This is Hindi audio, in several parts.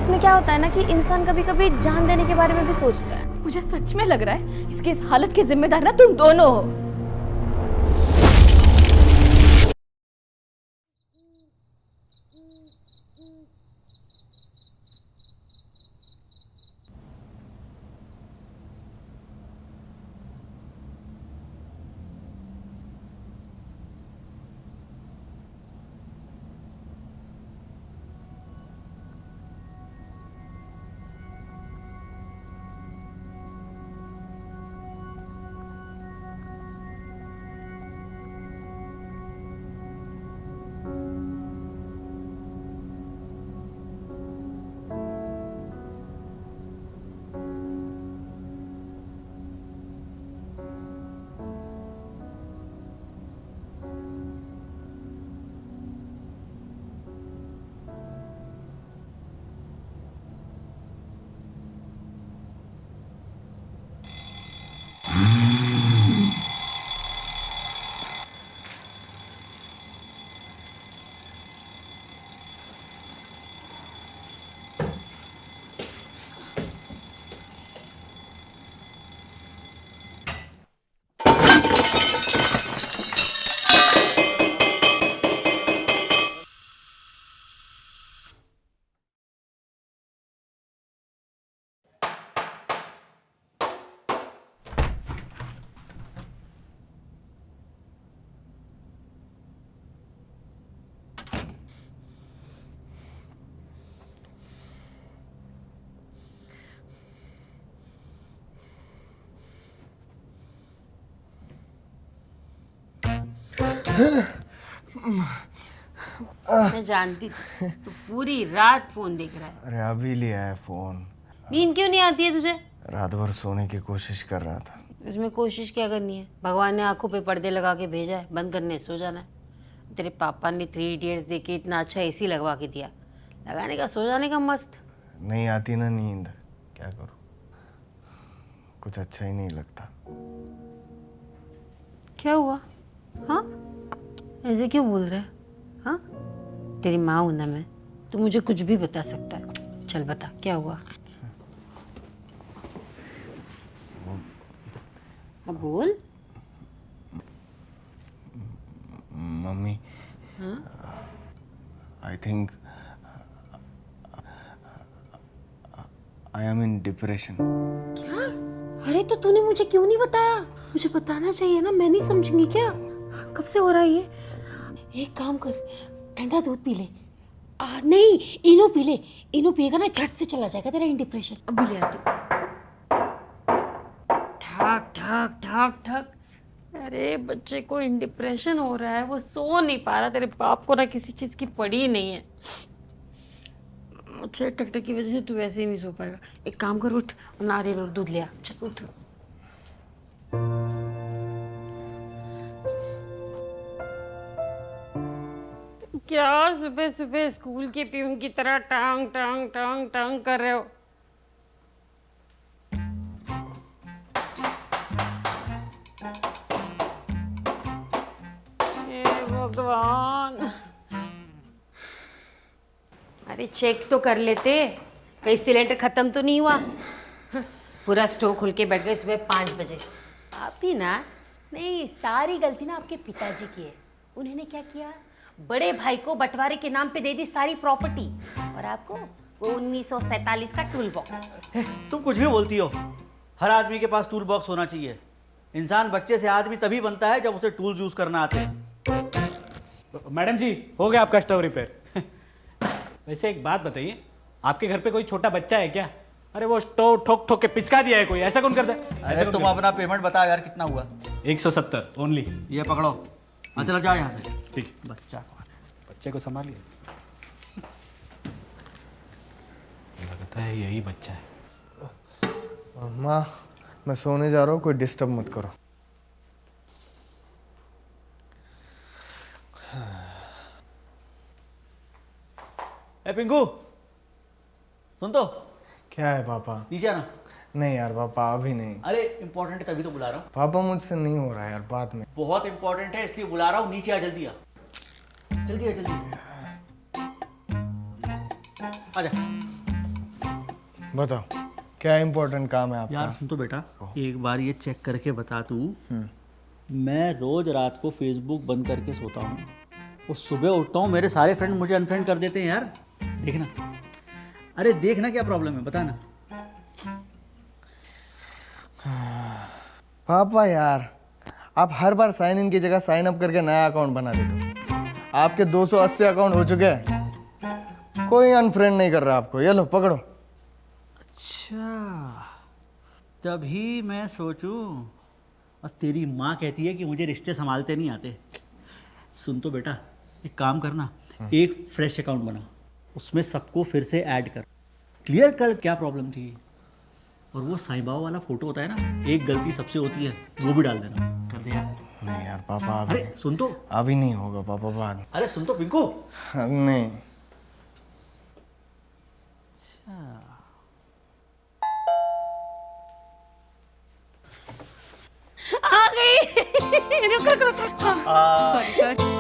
इसमें क्या होता है ना कि इंसान कभी कभी जान देने के बारे में भी सोचता है। मुझे सच में लग रहा है इसकी इस हालत के जिम्मेदार ना तुम दोनों हो। मैं जानती थी तू पूरी रात फोन देख रहा है। अरे अभी लिया है फोन। नींद क्यों नहीं आती है तुझे? रात भर सोने की कोशिश कर रहा था। इसमें कोशिश क्या करनी है? भगवान ने आंखों पे पर्दे लगा के भेजा है, बंद करने सो जाना है। तेरे पापा ने 3 इडियट्स देख के इतना अच्छा एसी लगवा के दिया, लगाने का सो जाने का मस्त। नहीं आती ना नींद, क्या करूं? कुछ अच्छा ही नहीं लगता। क्या हुआ? हाँ, ऐसे क्यों बोल रहा है? हाँ, तेरी माँ हूं ना मैं, तू मुझे कुछ भी बता सकता है। चल बता क्या हुआ? अब बोल। Mummy, I think I am in depression. क्या? अरे तो तूने मुझे क्यों नहीं बताया? मुझे बताना चाहिए ना, मैं नहीं समझूंगी क्या? कब से हो रहा है ये? एक काम कर, ठंडा दूध पी ले। नहीं, इनो पी ले। इनो पिएगा ना झट से चला जाएगा तेरा डिप्रेशन। अभी ले आती हूँ। ठक ठक ठक ठक। अरे बच्चे को डिप्रेशन हो रहा है, वो सो नहीं पा रहा। तेरे बाप को ना किसी चीज की पड़ी नहीं है। अच्छा, टकटक की वजह से तू वैसे ही नहीं सो पाएगा। एक काम कर, उठ, नारियल और दूध ले आ। चल उठ। क्या सुबह सुबह स्कूल के प्यून की तरह टांग टांग टांग टांग कर रहे हो? हे भगवान, अरे चेक तो कर लेते, कहीं सिलेंडर खत्म तो नहीं हुआ। पूरा स्टोव खुल के बैठ गए सुबह 5 बजे। आप ही ना? नहीं, सारी गलती ना आपके पिताजी की है। उन्होंने क्या किया, बड़े भाई को बंटवारे के नाम पे दे दी सारी प्रॉपर्टी, और आपको वो 1947 का टूल बॉक्स। तुम कुछ भी बोलती हो। हर आदमी के पास टूल बॉक्स होना चाहिए। इंसान बच्चे से आदमी तभी बनता है जब उसे टूल्स यूज करना आते हैं। मैडम जी, हो गया आपका स्टोव रिपेयर। वैसे एक बात बताइए, आपके घर पे कोई छोटा बच्चा है क्या? अरे वो स्टोव ठोक ठोक के पिचका दिया है कोई, ऐसा कौन करता है? अरे तुम अपना पेमेंट बताओ यार, कितना हुआ? 170 ओनली। ये पकड़ो, चलो जाओ यहाँ से। ठीक, बच्चे को संभालिए। लगता है यही बच्चा है। माँ, मैं सोने जा रहा हूँ, कोई डिस्टर्ब मत करो। ए पिंकू, सुन तो। क्या है पापा? नीचे आना। नहीं यार पापा, अभी नहीं। अरे इंपॉर्टेंट है तभी तो बुला रहा हूँ। पापा मुझसे नहीं हो रहा है यार, बाद में। बहुत इंपॉर्टेंट है इसलिए बुला रहा हूँ। नीचे आ, जल्दी आ, जल्दी आ, जल्दी आजा। बताओ क्या इम्पोर्टेंट काम है आपका? यार सुन तो बेटा, एक बार ये चेक करके बता तू, मैं रोज रात को फेसबुक बंद करके सोता हूँ और सुबह उठता हूँ, मेरे सारे फ्रेंड मुझे अनफ्रेंड कर देते हैं यार। देखना, अरे देखना क्या प्रॉब्लम है, बता ना। पापा यार, आप हर बार साइन इन की जगह साइन अप करके नया अकाउंट बना देते हो। आपके 280 अकाउंट हो चुके हैं, कोई अनफ्रेंड नहीं कर रहा आपको। ये लो पकड़ो। अच्छा, तभी मैं सोचूं, और तेरी माँ कहती है कि मुझे रिश्ते संभालते नहीं आते। सुन तो बेटा, एक काम करना, एक फ्रेश अकाउंट बना, उसमें सबको फिर से ऐड कर, क्लियर कर क्या प्रॉब्लम थी। और वो साईं बाबा वाला फोटो होता है ना, एक गलती सबसे होती है, वो भी डाल देना। कर दे यार। नहीं यार पापा, अभी अरे सुन तो, अभी नहीं होगा पापा, बाद। अरे सुन तो पिंकू। नहीं। आ गई। रुक रुक रुक रुक। Sorry sorry.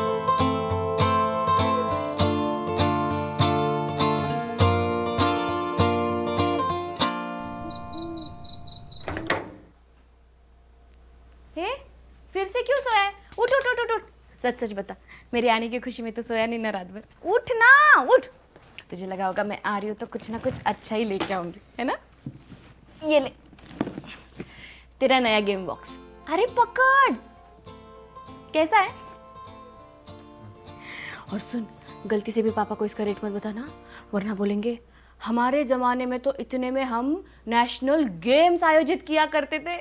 हे, फिर से क्यों सोया है? उठ उठ उठ उठ उठ। सच सच बता, मेरे आने की खुशी में तो सोया नहीं ना रात भर? उठ ना, उठ। तुझे लगा होगा मैं आ रही हूँ तो कुछ ना कुछ अच्छा ही लेके आऊंगी, है ना? ये ले, तेरा नया गेम बॉक्स। अरे पकड़, कैसा है? और सुन, गलती से भी पापा को इसका रेट मत बताना, वरना बोलेंगे हमारे जमाने में तो इतने में हम नेशनल गेम्स आयोजित किया करते थे।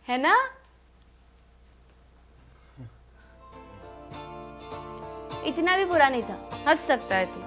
है ना? इतना भी बुरा नहीं था, हंस सकता है तू।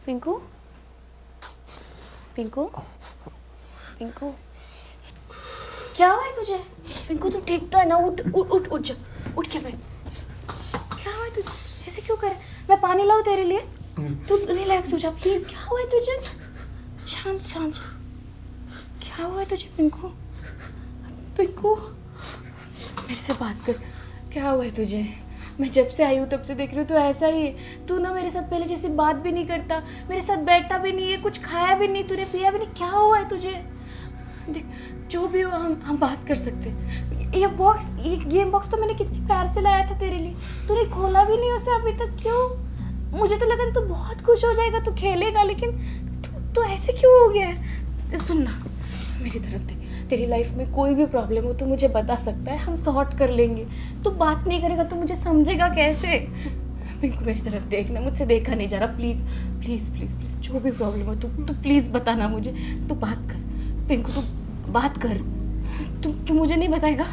पिंकू, पिंकू, पिंकू, क्या हुआ है तुझे? पिंकू तू ठीक तो है ना? उठ उठ उठ उठ जा, उठ के बैठ। क्या हुआ है तुझे? ऐसे क्यों कर? मैं पानी लाऊं तेरे लिए? तू रिलैक्स हो जा प्लीज। क्या हुआ है तुझे? शांत शांत। क्या हुआ है तुझे पिंकू? पिंकू, मेरे से बात कर। क्या हुआ है तुझे? मैं जब से आई हूँ तब से देख रही हूँ तो ऐसा ही है। तू ना मेरे साथ पहले जैसे बात भी नहीं करता, मेरे साथ बैठता भी नहीं है, कुछ खाया भी नहीं, तूने पिया भी नहीं। क्या हुआ है तुझे? देख, जो भी हो हम बात कर सकते हैं। ये बॉक्स, ये गेम बॉक्स तो मैंने कितने प्यार से लाया था तेरे लिए, तूने खोला भी नहीं उसे अभी तक। क्यों? मुझे तो लगा तू बहुत खुश हो जाएगा, तू खेलेगा, लेकिन तू ऐसे क्यों हो गया है? सुन ना, मेरी तरफ देख। तेरी लाइफ में कोई भी प्रॉब्लम हो तो मुझे बता सकता है, हम सॉर्ट कर लेंगे। तू बात नहीं करेगा तो मुझे समझेगा कैसे? पिंकू मेरी तरफ देखना, मुझसे देखा नहीं जा रहा। प्लीज़ प्लीज़ प्लीज़ प्लीज़, जो भी प्रॉब्लम हो तू प्लीज़ बताना मुझे। तू बात कर पिंकू, तू बात कर। तू मुझे नहीं बताएगा?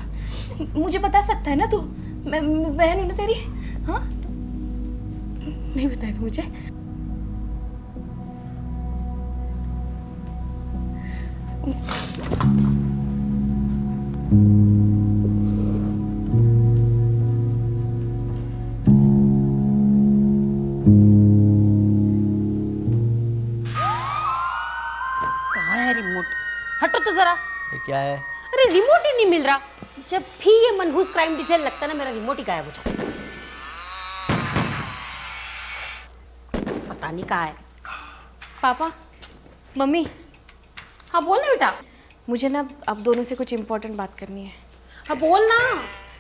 मुझे बता सकता है ना तू? मैं बहन हूं ना तेरी। हाँ, नहीं बताएगा मुझे? कहाँ है रिमोट? हटो तो जरा। ये क्या है? अरे रिमोट ही नहीं मिल रहा। जब भी ये मनहूस क्राइम डिटेल लगता है ना, मेरा रिमोट ही गायब हो जाता है। पता नहीं कहाँ है। पापा, मम्मी, हाँ बोल ना बेटा। मुझे ना आप दोनों से कुछ इम्पोर्टेंट बात करनी है। हाँ बोल ना।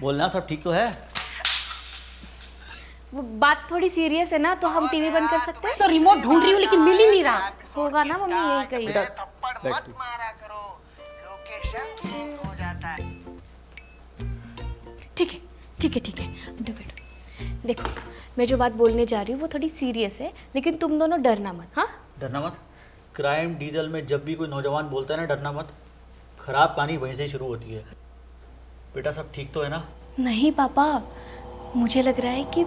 बोलना सब ठीक तो है? वो बात थोड़ी सीरियस है ना, तो हम टीवी बंद कर सकते हैं? तो रिमोट ढूंढ रही हूँ लेकिन मिल ही नहीं रहा। होगा ना मम्मी यही कहीं। थप्पड़ मत मारा करो, लोकेशन चेंज हो जाता है। ठीक है, ठीक है, ठीक है, उठो बैठो। देखो, मैं जो बात बोलने जा रही हूँ वो थोड़ी सीरियस है, लेकिन तुम दोनों डरना मत। हाँ, डरना मत? क्राइम डीजल में जब भी कोई नौजवान बोलता है ना डरना मत, खराब कहानी वहीं से ही शुरू होती है। बेटा सब ठीक तो है ना? नहीं पापा, मुझे लग रहा है कि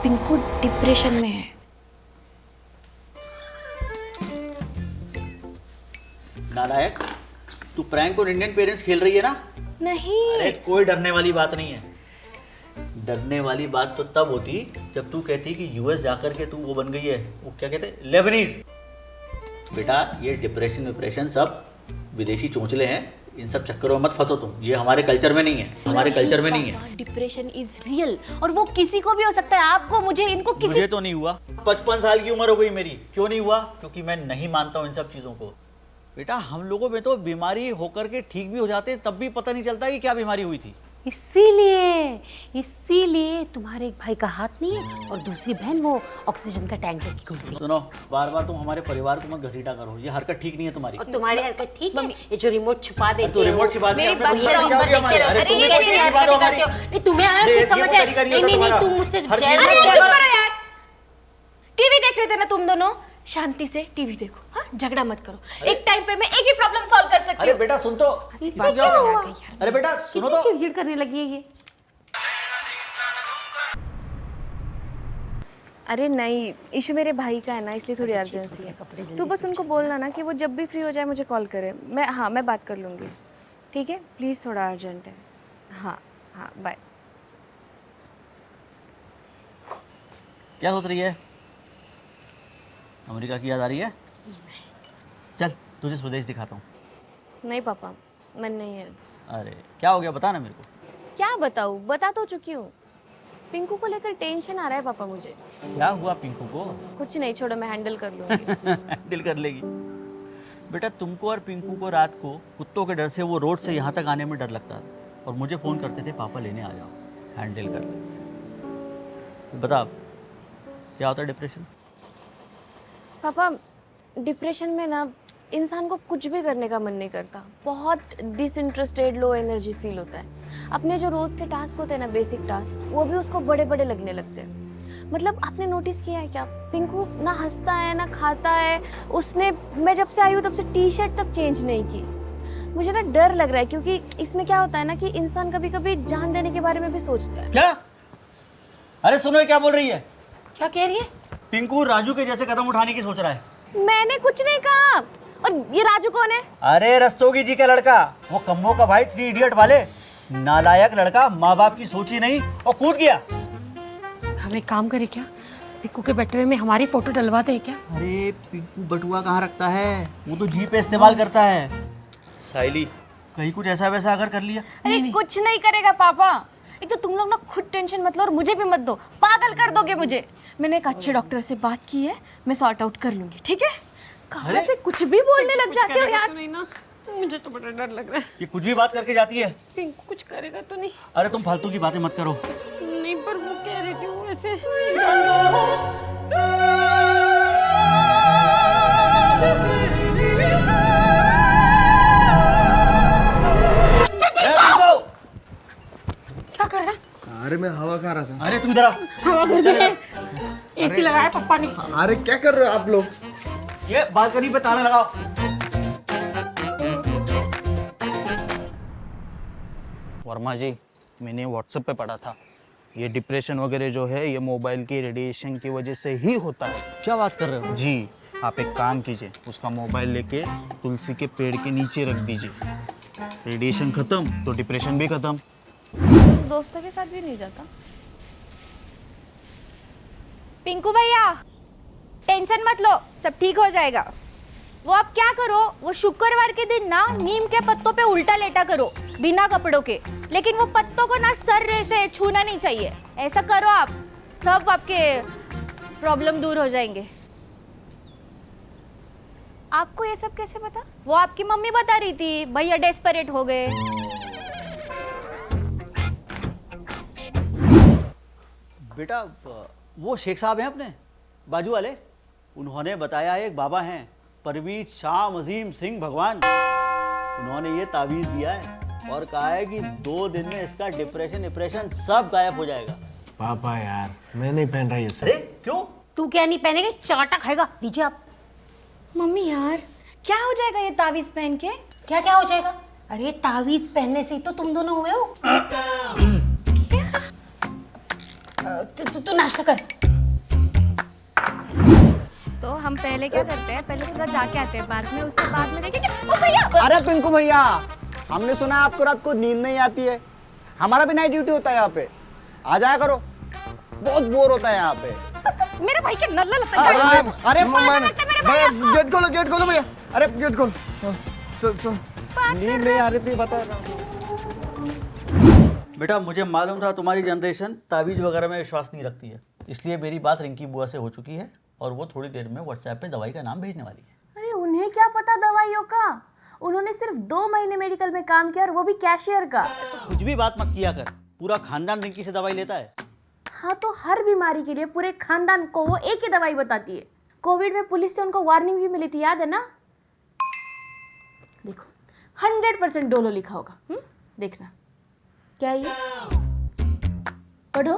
पिंकू डिप्रेशन में है। नालायक, तू प्रैंक और इंडियन पेरेंट्स खेल रही है ना? नहीं। अरे कोई डरने वाली बात नहीं है। डरने वाली बात तो तब होती जब तू कहती कि यूएस जाकर के तू वो बन गई है, वो क्या कहते हैं, लेबनीज। बेटा ये डिप्रेशन सब विदेशी चोंचले हैं, इन सब चक्करों में मत फंसो तुम। ये हमारे कल्चर में नहीं है, हमारे कल्चर में नहीं है। डिप्रेशन इज रियल और वो किसी को भी हो सकता है, आपको, मुझे, इनको, किसी। मुझे तो नहीं हुआ। 55 साल की उम्र हो गई मेरी, क्यों नहीं हुआ? क्योंकि मैं नहीं मानता हूँ इन सब चीज़ों को। बेटा हम लोगों में तो बीमारी होकर के ठीक भी हो जाते तब भी पता नहीं चलता कि क्या बीमारी हुई थी। इसीलिए तुम्हारे एक भाई का हाथ नहीं है और दूसरी बहन वो ऑक्सीजन का टैंक लेके घूमती है। सुनो, बार बार तुम हमारे परिवार को मत घसीटा करो, ये हरकत ठीक नहीं है तुम्हारी। और तुम्हारी हरकत ठीक है? ये जो रिमोट छुपा देती तो है, रिमोट छिपा दिया मेरी हमने, बात तुम नंबर जाओगे हमारे। देखते अरे रहो। तुम अरे लोग ये ये छिपा दो करते हमारी। हो। नहीं तुम्हें आया ये कुछ समझ ये आया? तरीका नहीं नहीं होता नहीं तुम्हारा। तुम मुझसे हर जय चीज़ मत में- करो। चुप करो यार। टीवी देख रहे थे ना तुम दोनों, शांति से टीवी देखो। हाँ, झगड़ा मत करो। एक टाइम पे मैं एक ही प्रॉब्लम सॉल्व कर सकती अरे हूँ। बेटा सुन तो, इससे क्या हुआ? अरे बेटा सुनो कितनी तो। चिड़चिड़ करने लगी है ये। अरे नहीं, इशू मेरे भाई का है ना, इसलिए थोड़ी अर्जेंसी है। तू बस उनको बोलना ना कि वो जब भी फ्री हो जाए मुझे कॉल करे। मैं बात कर लूँगी। ठीक है, प्लीज़, थोड़ा अर्जेंट है। हाँ हाँ, बाय। क्या सोच रही है? अमेरिका की याद आ रही है? चल तुझे स्वदेश दिखाता हूँ। नहीं पापा, मन नहीं है। अरे क्या हो गया, बता ना मेरे को। क्या बताऊँ, बता तो चुकी हूँ। पिंकू को लेकर टेंशन आ रहा है पापा मुझे। क्या हुआ पिंकू को? कुछ नहीं, छोड़ो, मैं हैंडल कर लूँगी। हैंडल कर लेगी। बेटा तुमको और पिंकू को रात को कुत्तों के डर से वो रोड से यहाँ तक आने में डर लगता था और मुझे फ़ोन करते थे, पापा लेने आ जाओ, हैंडल कर लेंगे। बता क्या होता है डिप्रेशन? पापा, डिप्रेशन में ना इंसान को कुछ भी करने का मन नहीं करता। बहुत डिसइंटरेस्टेड, लो एनर्जी फील होता है। अपने जो रोज़ के टास्क होते हैं ना, बेसिक टास्क, वो भी उसको बड़े बड़े लगने लगते हैं। मतलब आपने नोटिस किया है क्या, पिंकू ना हंसता है ना खाता है। उसने, मैं जब से आई हूँ तब से टी शर्ट तक चेंज नहीं की। मुझे ना डर लग रहा है, क्योंकि इसमें क्या होता है ना कि इंसान कभी कभी जान देने के बारे में भी सोचता है। क्या? अरे सुनो, ये क्या बोल रही है? क्या कह रही है? पिंकू राजू के जैसे कदम उठाने की सोच रहा है। मैंने कुछ नहीं कहा। और ये राजू कौन है? अरे रस्तोगी जी का लड़का, वो कम्मो का भाई, 3 इडियट वाले। नालायक लड़का, माँ बाप की सोची नहीं और कूद गया। हम एक काम करें क्या, पिंकू के बटुए में हमारी फोटो डलवाते हैं क्या? अरे पिंकू बटुआ कहाँ रखता है, वो तो जी पे इस्तेमाल करता है। साइली, कहीं कुछ ऐसा वैसा अगर कर लिया? अरे कुछ नहीं करेगा पापा। एक तो तुम लोग ना खुद टेंशन मत लो और मुझे भी मत दो, पागल कर दोगे मुझे। मैंने एक अच्छे डॉक्टर से बात की है, मैं सॉर्ट आउट कर लूंगी। ठीक है? कहाँ से कुछ भी बोलने लग जाते हो यार। नहीं ना, मुझे तो बड़ा डर लग रहा है। ये कुछ भी बात करके जाती है। पिंकू कुछ करेगा तो नहीं? अरे तुम फालतू की बातें मत करो। नहीं, पर वो कह रही थी वो ऐसे जान दो। क्या कर रहा है? अरे मैं हवा खा रहा था। अरे तू इधर आ। हवा घर में है, एसी लगाया पापा ने। अरे क्या कर रहे हो आप लोग? ये बालकनी पे ताला लगाओ। वर्मा जी, मैंने व्हाट्सएप पे पढ़ा था, ये डिप्रेशन वगैरह जो है ये मोबाइल की रेडिएशन की वजह से ही होता है। क्या बात कर रहे हो? जी, आप एक काम कीजिए, उसका मोबाइल लेके तुलसी के पेड़ के नीचे रख दीजिए। रेडिएशन खत्म तो डिप्रेशन भी खत्म। दोस्तों के साथ भी नहीं जाता। पिंकू भैया, टेंशन मत लो, सब ठीक हो जाएगा। वो आप क्या करो, वो शुक्रवार के दिन ना नीम के पत्तों पे उल्टा लेटा करो बिना कपड़ों के, लेकिन वो पत्तों को ना सर से छूना नहीं चाहिए। ऐसा करो आप, सब आपके प्रॉब्लम दूर हो जाएंगे। आपको ये सब कैसे पता? वो आपकी मम्मी बता रही थी, भैया डेस्परेट हो गए। बेटा वो शेख साहब हैं अपने बाजू वाले, उन्होंने बताया एक बाबा हैं परवीज शाह अजीम सिंह भगवान, उन्होंने ये तावीज़ दिया है और कहा है कि 2 दिन में इसका डिप्रेशन सब गायब हो जाएगा। पापा यार, मैं नहीं पहन रहा ये सब। अरे क्यों? तू क्या नहीं पहनेगा, चाटा खाएगा। दीजिए आप। मम्मी यार, क्या हो जाएगा ये तावीज पहन के? क्या क्या हो जाएगा? अरे तावीज पहनने से ही तो तुम दोनों हुए हो। तू नाश्ता कर। तो हम पहले क्या करते हैं, पहले थोड़ा जाके आते हैं पार्क में, उसके बाद में देखेंगे। ओ भैया, अरे पिंकू भैया, हमने सुना है आपको रात को नींद नहीं आती है, हमारा भी नाइट ड्यूटी होता है यहाँ पे, आ जाया करो, बहुत बोर होता है यहाँ पे। मेरे भाई के नल्ला लगता है। अरे भैया गेट खोलो भैया, अरे गेट खोल। चल चल। नींद नहीं आ रही थी, बता रहा हूँ। बेटा मुझे मालूम था तुम्हारी जनरेशन तावीज़ वगैरह में विश्वास नहीं रखती है, इसलिए मेरी बात रिंकी बुआ से हो चुकी है और वो थोड़ी देर में व्हाट्सएप पे दवाई का नाम भेजने वाली है। अरे उन्हें क्या पता दवाइयों का? उन्होंने सिर्फ 2 महीने मेडिकल में काम किया और वो भी कैशियर का। कुछ भी बात मत किया कर, पूरा खानदान रिंकी से दवाई लेता है। हाँ, तो हर बीमारी के लिए पूरे खानदान को वो एक ही दवाई बताती है। कोविड में पुलिस से उनको वार्निंग भी मिली थी, याद है ना? देखो 100% डोलो लिखा होगा। देखना क्या है ये, पढ़ो।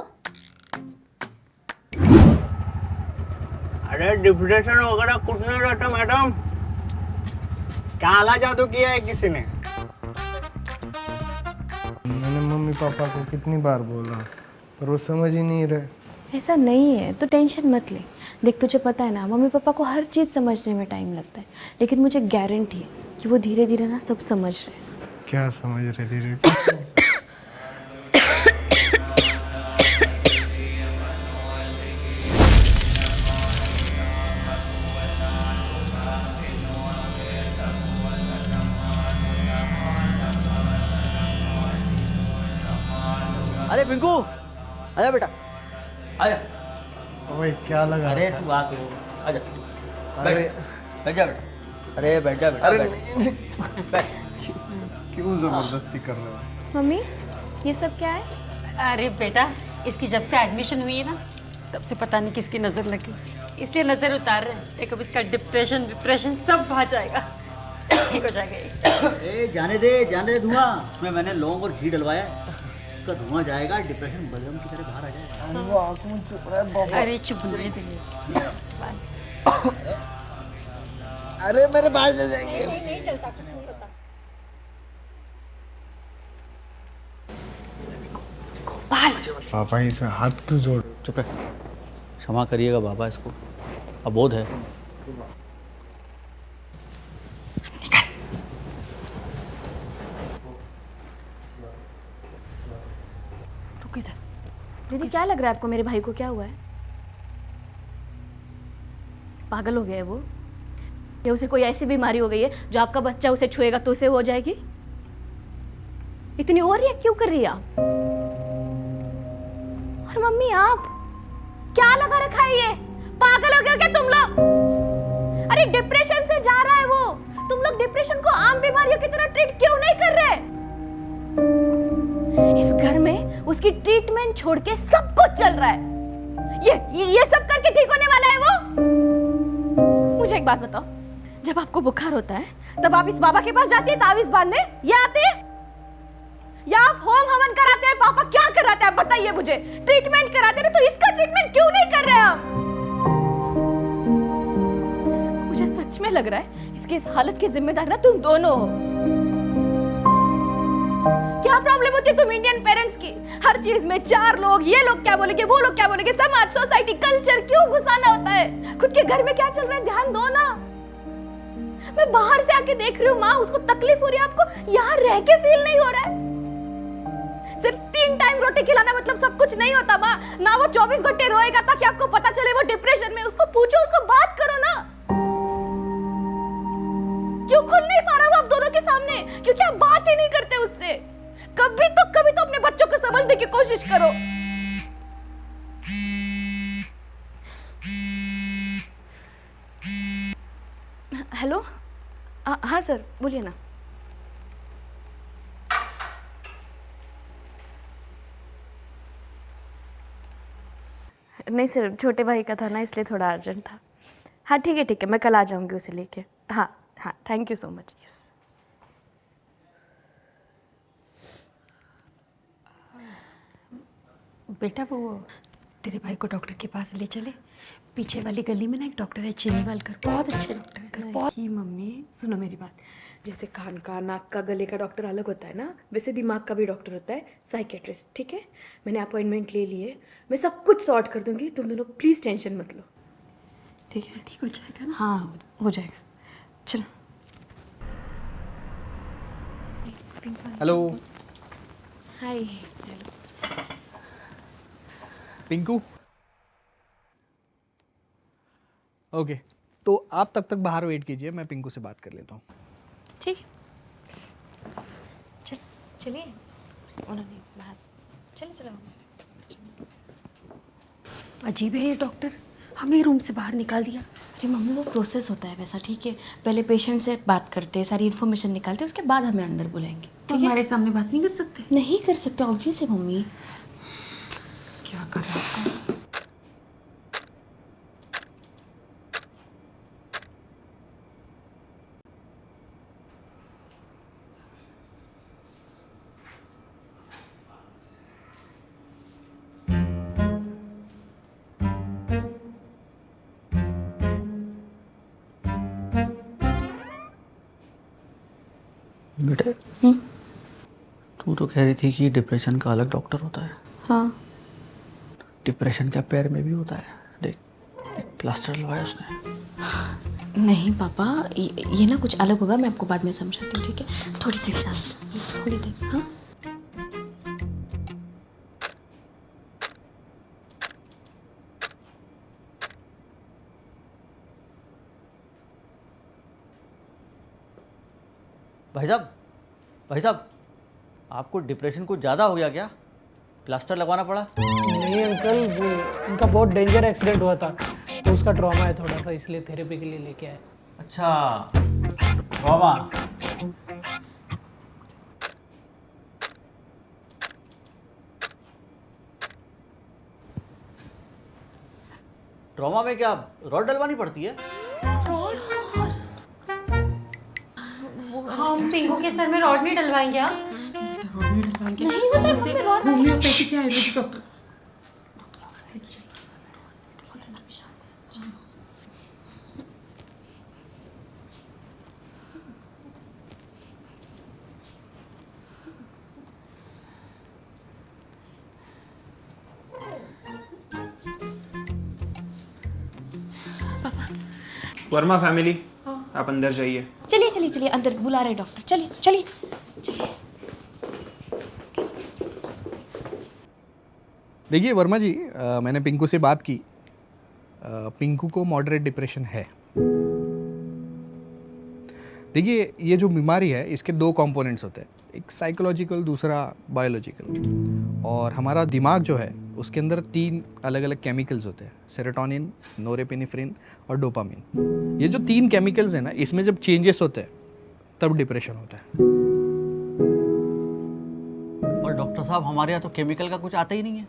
अरे डिप्रेशन वगैरह कुछ नहीं रहता मैडम, काला जादू किया है किसी ने। मैंने मम्मी पापा को कितनी बार बोला, पर वो समझ ही नहीं रहे। ऐसा नहीं है तो टेंशन मत ले। देख तुझे पता है ना, मम्मी पापा को हर चीज़ समझने में टाइम लगता है, लेकिन मुझे गारंटी है कि वो धीरे धीरे ना सब समझ रहे हैं। क्या समझ रहे धीरे? अरे पिंकू, आजा बेटा, आजा। भाई क्या लगा? अरे तू आ तो, आजा, अरे बैठ जा बेटा। अरे बैठ जा बेटा, अरे बैठ। बैठ। क्यों जबरदस्ती कर रहे हो? मम्मी ये सब क्या है? अरे बेटा, इसकी जब से एडमिशन हुई है ना, तब से पता नहीं किसकी नजर लगी, इसलिए नजर उतार रहे हैं। देखो इसका डिप्रेशन सब भाग जाएगा, ठीक हो जाएगा ये। ए जाने दे धुआं, उसमें मैंने लौंग और घी डलवाया है, उसका धुआं जाएगा, डिप्रेशन बलगम की तरह बाहर आ जाएगा। अरे चुप नहीं दे। अरे मेरे बाल जल जाएंगे। पापा इसे हाथ क्यों जोड़? चुप रह, क्षमा करिएगा बाबा, इसको अबोध है। दीदी क्या लग रहा है आपको, मेरे भाई को क्या हुआ है? पागल हो गया है वो, या उसे कोई ऐसी बीमारी हो गई है जो आपका बच्चा उसे छुएगा तो उसे हो जाएगी? इतनी ओवर रिएक्ट क्यों कर रही है आप? और मम्मी आप क्या लगा रखा है ये? पागल हो गए हो क्या तुम लोग? अरे डिप्रेशन से जा रहा है वो, तुम लोग डिप्रेशन को आम बीमारियों की तरह ट्रीट क्यों नहीं कर रहे? इस घर में उसकी ट्रीटमेंट छोड़ के सब कुछ चल रहा है। ये सब करके ठीक होने वाला है वो? मुझे एक बात बताओ, जब आपको बुखार होता है तब आप इस बाबा के पास जाती है तावीज बांधने, या आते हैं? या आप होम हवन कराते हैं? पापा क्या कराते हैं बताइए मुझे? ट्रीटमेंट कराते हैं तो इसका ट्रीटमेंट क्यों नहीं कर रहे आप? मुझे सच में लग रहा है इसकी इस हालत की जिम्मेदार ना तुम दोनों हो। क्या प्रॉब्लम होती है तुम इंडियन पेरेंट्स की? हर चीज में चार लोग, ये लोग क्या बोलेंगे, वो लोग क्या बोलेंगे, समाज, सोसाइटी, कल्चर, क्यों घुसाना होता है? खुद के घर में क्या चल रहा है ध्यान दो ना। मैं बाहर से आके देख रही हूँ माँ, उसको तकलीफ हो रही है, आपको यहाँ रह के फील नहीं हो रहा है? सिर्फ 3 टाइम रोटी खिलाना मतलब सब कुछ नहीं होता माँ। ना वो 24 घंटे रोएगा ताकि आपको पता चले वो डिप्रेशन में। उसको पूछो, उसको बात करो ना। क्यों खुल नहीं पा रहा वो आप दोनों के सामने? क्योंकि आप बात ही नहीं करते उससे। कभी तो अपने बच्चों को समझने की कोशिश करो। हेलो, हाँ सर बोलिए ना। नहीं सर, छोटे भाई का था ना, इसलिए थोड़ा अर्जेंट था। हाँ ठीक है, मैं कल आ जाऊंगी उसे लेके। हाँ हाँ, thank you so much. Yes. बेटा वो तेरे भाई को डॉक्टर के पास ले चले। पीछे वाली गली में ना एक डॉक्टर है, चीनीवाल कर, बहुत अच्छे डॉक्टर है। बहुत ही मम्मी सुनो मेरी बात। जैसे कान का, नाक का, गले का डॉक्टर अलग होता है ना, वैसे दिमाग का भी डॉक्टर होता है, साइकेट्रिस्ट। ठीक है, मैंने अपॉइंटमेंट ले ली है, मैं सब कुछ सॉर्ट कर दूंगी। तुम दोनों प्लीज़ टेंशन मत लो। ठीक है, ठीक हो जाएगा ना? हाँ हो जाएगा। चलो। Hello hi. Hello Pinku. Okay, तो आप तब तक बाहर वेट कीजिए, मैं पिंकू से बात कर लेता हूँ। ठीक है, चलिए। उन्होंने बाहर चलो। अजीब है ये डॉक्टर, हमें रूम से बाहर निकाल दिया। अरे मम्मी वो प्रोसेस होता है वैसा। ठीक है, पहले पेशेंट से बात करते हैं, सारी इन्फॉर्मेशन निकालते हैं, उसके बाद हमें अंदर बुलाएंगे। तो हमारे सामने बात नहीं कर सकते? नहीं कर सकते, ऑब्वियस है मम्मी। क्या कर रहा है? बेटे तू तो कह रही थी कि डिप्रेशन का अलग डॉक्टर होता है। हाँ, डिप्रेशन क्या पैर में भी होता है? देख, एक प्लास्टर लगवाया उसने। नहीं पापा, ये ना कुछ अलग होगा, मैं आपको बाद में समझाती हूँ। ठीक है, थोड़ी देर शांत, थोड़ी देर। हाँ भाई साहब आपको डिप्रेशन कुछ ज़्यादा हो गया क्या? प्लास्टर लगवाना पड़ा? नहीं अंकल, वो उनका बहुत डेंजर एक्सीडेंट हुआ था, तो उसका ट्रॉमा है थोड़ा सा, इसलिए थेरेपी के लिए लेके आए। अच्छा, ट्रॉमा। ट्रॉमा में क्या रॉड डलवानी पड़ती है? हम पिंकू के सर में रॉड नहीं डलवाएंगे। आप नहीं होता है मम्मी, रॉड नहीं। होम्योपैथी के आयुर्वेदिक डॉक्टर। वर्मा फैमिली, आप अंदर जाइए। चलिए अंदर बुला रहे डॉक्टर। चलिए। देखिए वर्मा जी, मैंने पिंकू से बात की। पिंकू को मॉडरेट डिप्रेशन है। देखिए ये जो बीमारी है इसके 2 कंपोनेंट्स होते हैं, एक साइकोलॉजिकल, दूसरा बायोलॉजिकल। और हमारा दिमाग जो है उसके अंदर 3 अलग अलग केमिकल्स होते हैं, सेरोटोनिन, नोरेपिनेफ्रिन और डोपामिन। ये जो 3 केमिकल्स हैं ना, इसमें जब चेंजेस होते हैं तब डिप्रेशन होता है। और डॉक्टर साहब हमारे यहाँ तो केमिकल का कुछ आता ही नहीं है,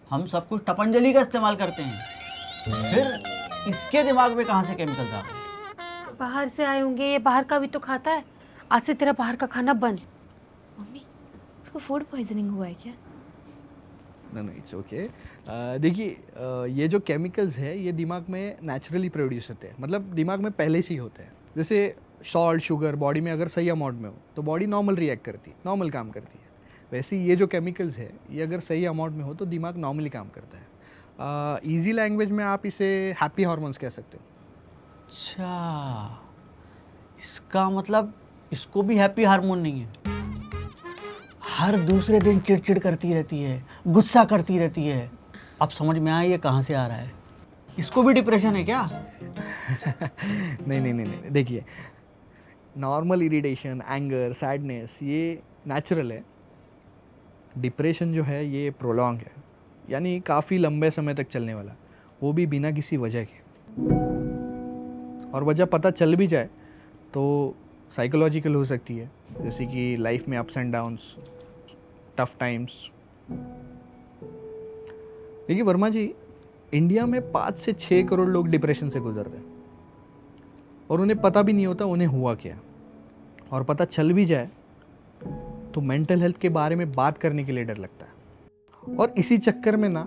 हम सब कुछ टपंजलि का इस्तेमाल करते हैं। फिर इसके दिमाग में कहाँ से केमिकल्स आ गए? बाहर से आए होंगे, ये बाहर का भी तो खाता है। आज से तेरा बाहर का खाना बंद। मम्मी उसको फूड पॉइजनिंग हुआ है क्या? नहीं इट्स ओके। देखिए ये जो केमिकल्स है ये दिमाग में नेचुरली प्रोड्यूस होते हैं, मतलब दिमाग में पहले से ही होते हैं। जैसे सॉल्ट शुगर बॉडी में अगर सही अमाउंट में हो तो बॉडी नॉर्मल रिएक्ट करती है, नॉर्मल काम करती है। वैसे ही ये जो केमिकल्स है ये अगर सही अमाउंट में हो तो दिमाग नॉर्मली काम करता है। इजी लैंग्वेज में आप इसे हैप्पी हार्मोन्स कह सकते हो। अच्छा, इसका मतलब इसको भी हैप्पी हार्मोन नहीं है? हर दूसरे दिन चिड़चिड़ करती रहती है, गुस्सा करती रहती है। अब समझ में आया ये कहाँ से आ रहा है। इसको भी डिप्रेशन है क्या? नहीं नहीं नहीं नहीं, देखिए नॉर्मल इरिटेशन, एंगर, सैडनेस ये नेचुरल है। डिप्रेशन जो है ये प्रोलॉन्ग है, यानी काफ़ी लंबे समय तक चलने वाला, वो भी बिना किसी वजह के। और वजह पता चल भी जाए तो साइकोलॉजिकल हो सकती है, जैसे कि लाइफ में ups and downs, tough times. देखिए वर्मा जी, इंडिया में 5 से 6 करोड़ लोग डिप्रेशन से गुजरते हैं और उन्हें पता भी नहीं होता उन्हें हुआ क्या। और पता चल भी जाए तो मेंटल हेल्थ के बारे में बात करने के लिए डर लगता है। और इसी चक्कर में ना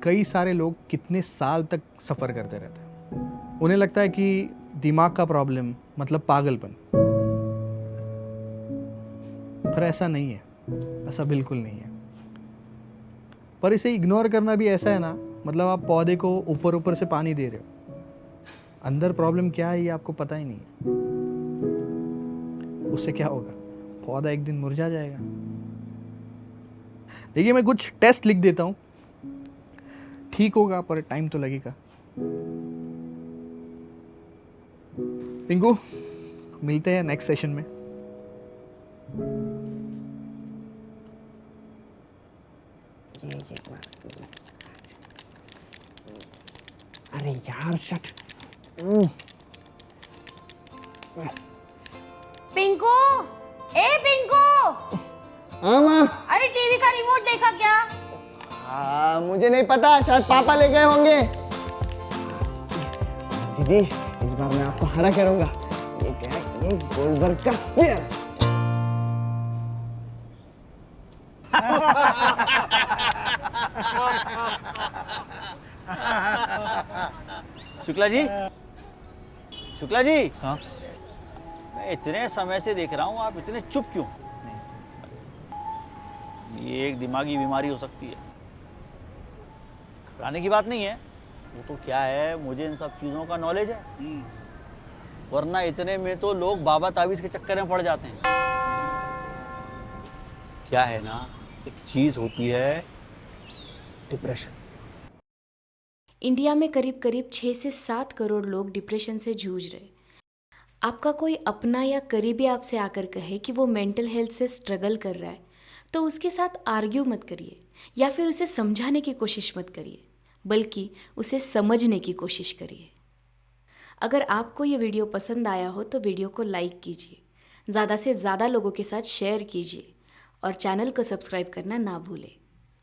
कई सारे लोग कितने साल तक सफ़र करते रहते हैं। उन्हें लगता है कि दिमाग का प्रॉब्लम मतलब पागलपन, पर ऐसा नहीं है, ऐसा बिल्कुल नहीं है। पर इसे इग्नोर करना भी ऐसा है ना, मतलब आप पौधे को ऊपर ऊपर से पानी दे रहे हो, अंदर प्रॉब्लम क्या है ये आपको पता ही नहीं है। उससे क्या होगा, पौधा एक दिन मुरझा जाएगा। देखिए मैं कुछ टेस्ट लिख देता हूँ, ठीक होगा पर टाइम तो लगेगा। पिंकू, मिलते हैं नेक्स्ट सेशन में। अरे यार शट। पिंकू, ए पिंकू, हाँ माँ। अरे टीवी का रिमोट देखा क्या? मुझे नहीं पता, शायद पापा ले गए होंगे। दीदी इस बार मैं आपको हरा करूंगा। ये क्या, ये गोल्डबर्ग का स्पीयर। शुक्ला जी, शुक्ला जी। हाँ, मैं इतने समय से देख रहा हूँ, आप इतने चुप क्यों? ये एक दिमागी बीमारी हो सकती है, घबराने की बात नहीं है। वो तो क्या है, मुझे इन सब चीज़ों का नॉलेज है, वरना इतने में तो लोग बाबा ताबीज़ के चक्कर में पड़ जाते हैं। क्या है ना, एक चीज़ होती है डिप्रेशन। इंडिया में करीब करीब 6 से 7 करोड़ लोग डिप्रेशन से जूझ रहे। आपका कोई अपना या करीबी आपसे आकर कहे कि वो मेंटल हेल्थ से स्ट्रगल कर रहा है, तो उसके साथ आर्ग्यू मत करिए या फिर उसे समझाने की कोशिश मत करिए, बल्कि उसे समझने की कोशिश करिए। अगर आपको ये वीडियो पसंद आया हो तो वीडियो को लाइक कीजिए, ज़्यादा से ज़्यादा लोगों के साथ शेयर कीजिए और चैनल को सब्सक्राइब करना ना भूलें।